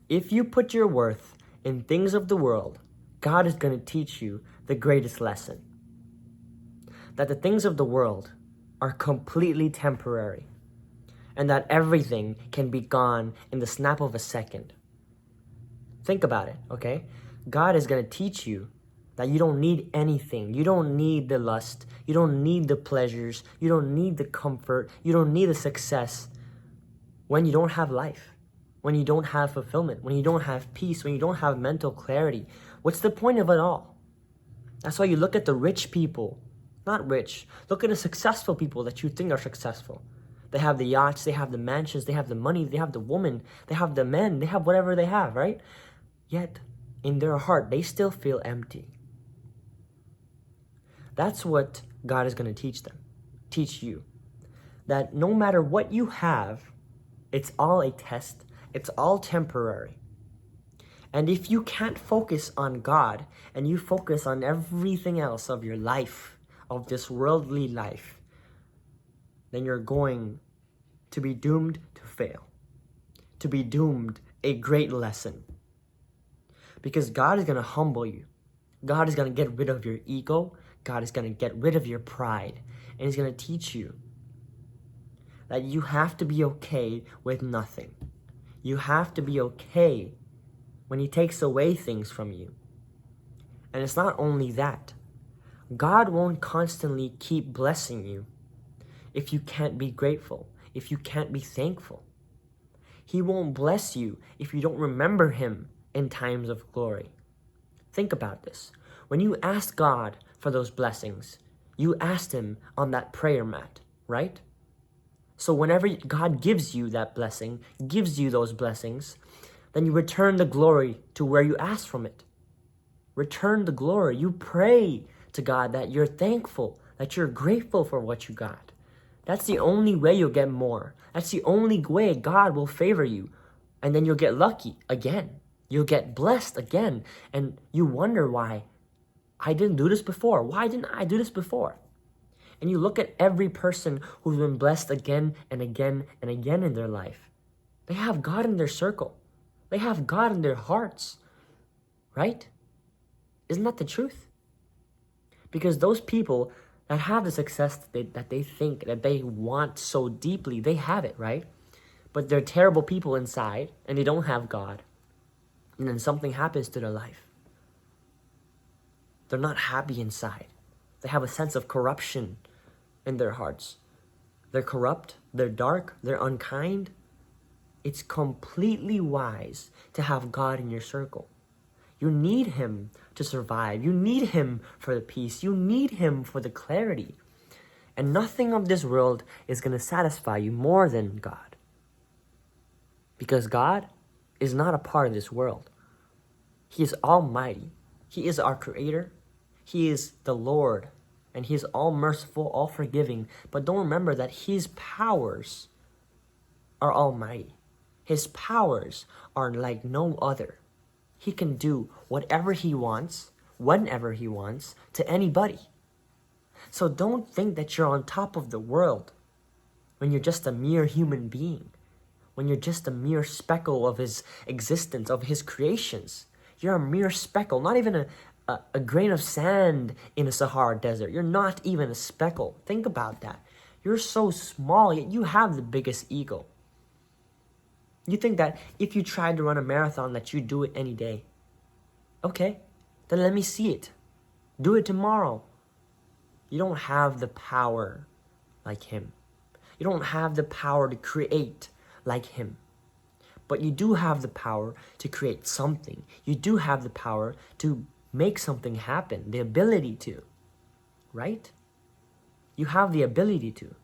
If you put your worth in things of the world, God is going to teach you the greatest lesson. That the things of the world are completely temporary, and that everything can be gone in the snap of a second. Think about it, okay? God is going to teach you that you don't need anything. You don't need the lust. You don't need the pleasures. You don't need the comfort. You don't need the success when you don't have life, when you don't have fulfillment, when you don't have peace, when you don't have mental clarity. What's the point of it all? That's why you look at the rich people, not rich. Look at the successful people that you think are successful. They have the yachts, they have the mansions, they have the money, they have the woman, they have the men, they have whatever they have, right? Yet, in their heart, they still feel empty. That's what God is going to teach you. That no matter what you have, it's all a test. It's all temporary. And if you can't focus on God and you focus on everything else of your life, of this worldly life, then you're going to be doomed to fail, to be doomed a great lesson. Because God is going to humble you. God is going to get rid of your ego. God is going to get rid of your pride. And He's going to teach you that you have to be okay with nothing. You have to be okay when He takes away things from you. And it's not only that. God won't constantly keep blessing you if you can't be grateful, if you can't be thankful. He won't bless you if you don't remember Him in times of glory. Think about this. When you ask God for those blessings, you asked Him on that prayer mat, right? So whenever God gives you that blessing, gives you those blessings, then you return the glory to where you asked from it. Return the glory. You pray to God that you're thankful, that you're grateful for what you got. That's the only way you'll get more. That's the only way God will favor you. And then you'll get lucky again. You'll get blessed again. And you wonder why. I didn't do this before. Why didn't I do this before? And you look at every person who's been blessed again and again and again in their life. They have God in their circle. They have God in their hearts. Right? Isn't that the truth? Because those people that have the success that they think, that they want so deeply, they have it, right? But they're terrible people inside, and they don't have God. And then something happens to their life. They're not happy inside. They have a sense of corruption in their hearts. They're corrupt, they're dark, they're unkind. It's completely wise to have God in your circle. You need Him to survive. You need Him for the peace. You need Him for the clarity. And nothing of this world is going to satisfy you more than God. Because God is not a part of this world. He is almighty. He is our creator. He is the Lord. And He is all merciful, all forgiving. But don't remember that His powers are almighty. His powers are like no other. He can do whatever He wants, whenever He wants, to anybody. So don't think that you're on top of the world when you're just a mere human being, when you're just a mere speckle of His existence, of His creations. You're a mere speckle, not even a grain of sand in a Sahara desert. You're not even a speckle. Think about that. You're so small, yet you have the biggest ego. You think that if you tried to run a marathon that you'd do it any day. Okay, then let me see it. Do it tomorrow. You don't have the power like Him. You don't have the power to create like Him. But you do have the power to create something. You do have the power to make something happen. The ability to. Right? You have the ability to.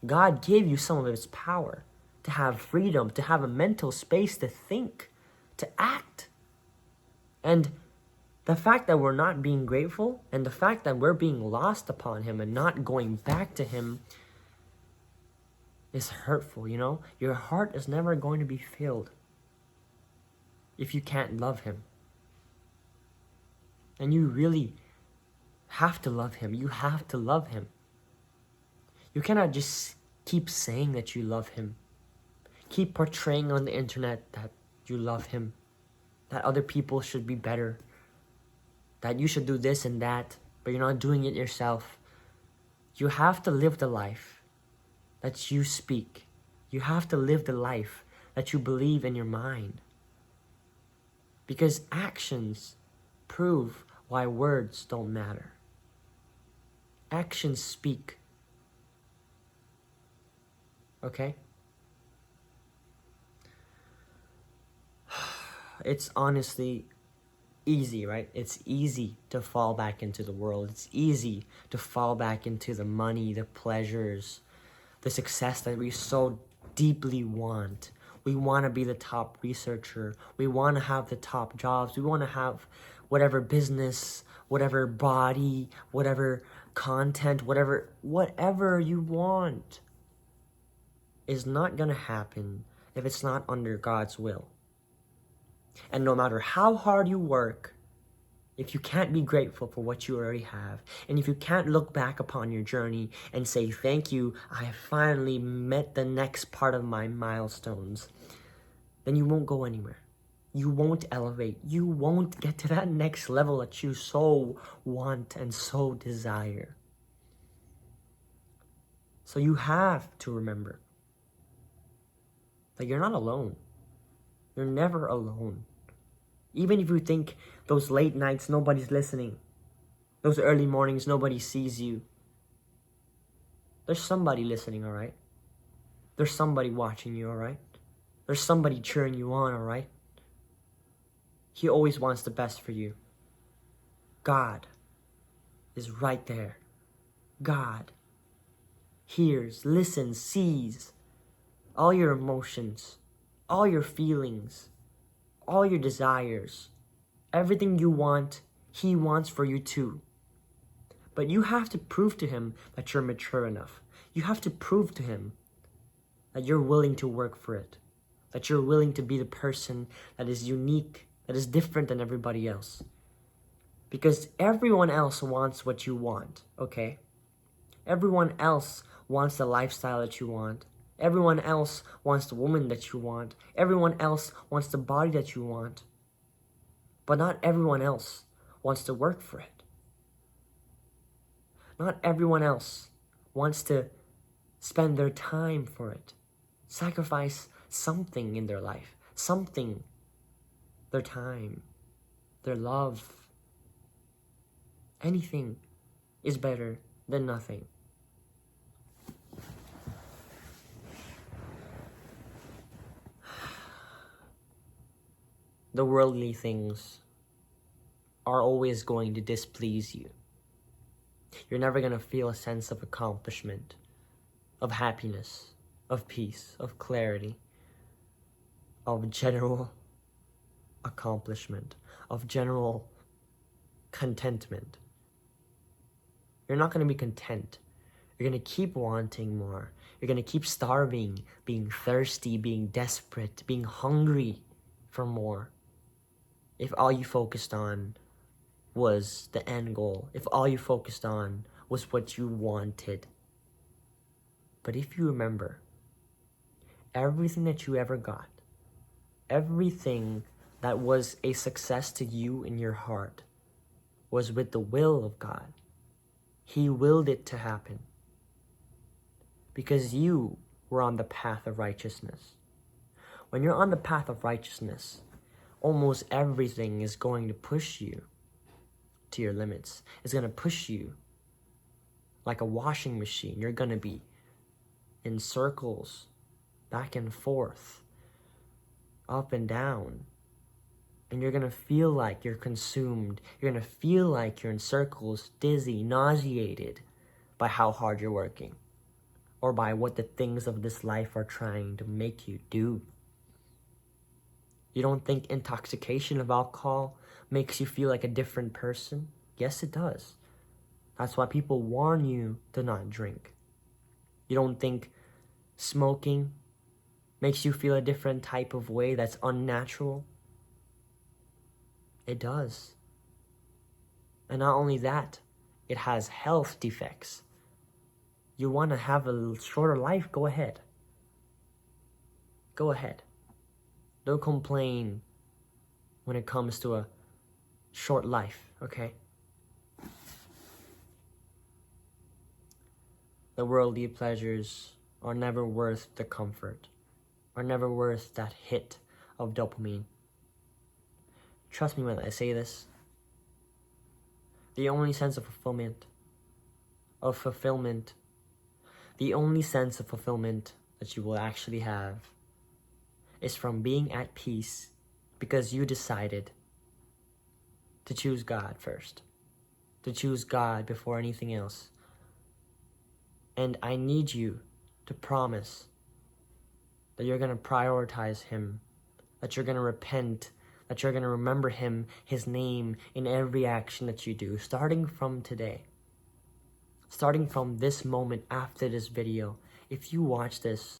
God gave you some of His power. To have freedom, to have a mental space to think, to act. And the fact that we're not being grateful, and the fact that we're being lost upon Him and not going back to Him is hurtful, you know? Your heart is never going to be filled if you can't love Him. And you really have to love Him. You have to love Him. You cannot just keep saying that you love Him. Keep portraying on the internet that you love Him. that other people should be better, that you should do this and that, but you're not doing it yourself. You have to live the life that you speak. You have to live the life that you believe in your mind. Because actions prove why words don't matter. Actions speak. Okay? It's honestly easy, right? It's easy to fall back into the world. It's easy to fall back into the money, the pleasures, the success that we so deeply want. We want to be the top researcher. We want to have the top jobs. We want to have whatever business, whatever body, whatever content, whatever you want is not going to happen if it's not under God's will. And no matter how hard you work, if you can't be grateful for what you already have, and if you can't look back upon your journey and say, thank you, I have finally met the next part of my milestones, then you won't go anywhere. You won't elevate. You won't get to that next level that you so want and so desire. So you have to remember that you're not alone. You're never alone. Even if you think those late nights, nobody's listening. Those early mornings, nobody sees you. There's somebody listening, all right? There's somebody watching you, all right? There's somebody cheering you on, all right? He always wants the best for you. God is right there. God hears, listens, sees all your emotions, all your feelings, all your desires, everything you want, He wants for you too. But you have to prove to Him that you're mature enough. You have to prove to Him that you're willing to work for it, that you're willing to be the person that is unique, that is different than everybody else. Because everyone else wants what you want, okay? Everyone else wants the lifestyle that you want. Everyone else wants the woman that you want. Everyone else wants the body that you want. But not everyone else wants to work for it. Not everyone else wants to spend their time for it. Sacrifice something in their life. Something. Their time. Their love. Anything is better than nothing. The worldly things are always going to displease you. You're never going to feel a sense of accomplishment, of happiness, of peace, of clarity, of general accomplishment, of general contentment. You're not going to be content. You're going to keep wanting more. You're going to keep starving, being thirsty, being desperate, being hungry for more. If all you focused on was the end goal, if all you focused on was what you wanted. But if you remember, everything that you ever got, everything that was a success to you in your heart was with the will of God. He willed it to happen because you were on the path of righteousness. When you're on the path of righteousness, almost everything is going to push you to your limits. It's going to push you like a washing machine. You're going to be in circles, back and forth, up and down. And you're going to feel like you're consumed. You're going to feel like you're in circles, dizzy, nauseated by how hard you're working or by what the things of this life are trying to make you do. You don't think intoxication of alcohol makes you feel like a different person? Yes, it does. That's why people warn you to not drink. You don't think smoking makes you feel a different type of way that's unnatural? It does. And not only that, it has health defects. You want to have a shorter life? Go ahead. Go ahead. Don't complain when it comes to a short life, okay? The worldly pleasures are never worth the comfort, are never worth that hit of dopamine. Trust me when I say this. The only sense of fulfillment, the only sense of fulfillment that you will actually have is from being at peace because you decided to choose God first, to choose God before anything else. And I need you to promise that you're going to prioritize Him, that you're going to repent, that you're going to remember Him, His name in every action that you do, starting from today. Starting from this moment after this video. If you watch this